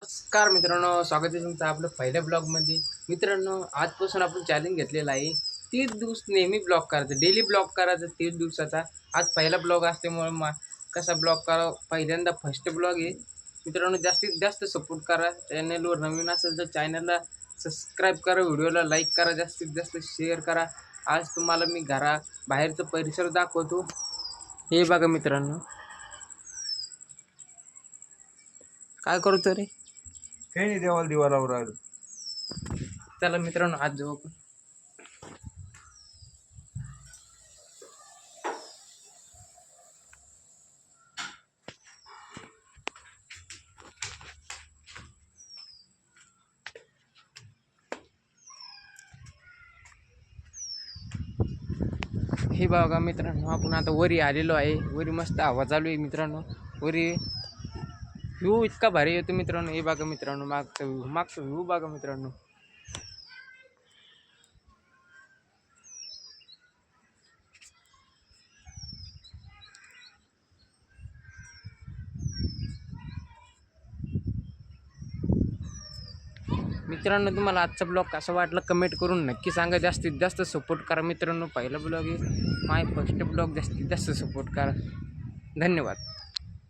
नमस्कार मित्रांनो, स्वागत आहे तुमचं आपलं पहिल्या ब्लॉगमध्ये. मित्रांनो, आजपासून आपण चॅलेंज घेतलेला आहे 30 दिवस नेहमी ब्लॉग करायचं, डेली ब्लॉग करायचं 30 दिवसाचा. आज पहिला ब्लॉग असल्यामुळे कसा ब्लॉग करावा, पहिल्यांदा फर्स्ट ब्लॉग आहे. मित्रांनो, जास्तीत जास्त सपोर्ट करा. चॅनलवर नवीन असेल तर चॅनलला सबस्क्राईब करा, व्हिडिओला लाईक करा, जास्तीत जास्त शेअर करा. आज तुम्हाला मी बाहेरचं परिसर दाखवतो. हे बघा मित्रांनो, काय करतो रे? काही नाही, देवाला दिवा लावून राहिलो. चला मित्रांनो, आज जाऊ आपण. हे बघा मित्रांनो, आपण आता वरी आलेलो आहे. वरी मस्त हवा चालू आहे मित्रांनो. वरी व्ह्यू इतका भारी येतो मित्रांनो. हे बघा मित्रांनो, मागचा व्ह्यू बघा मित्रांनो. मित्रांनो, तुम्हाला आजचा ब्लॉग कसा वाटला कमेंट करून नक्की सांगा. जास्तीत जास्त सपोर्ट करा मित्रांनो. पहिला ब्लॉग आहे, माय फर्स्ट ब्लॉग. जास्तीत जास्त सपोर्ट करा. धन्यवाद.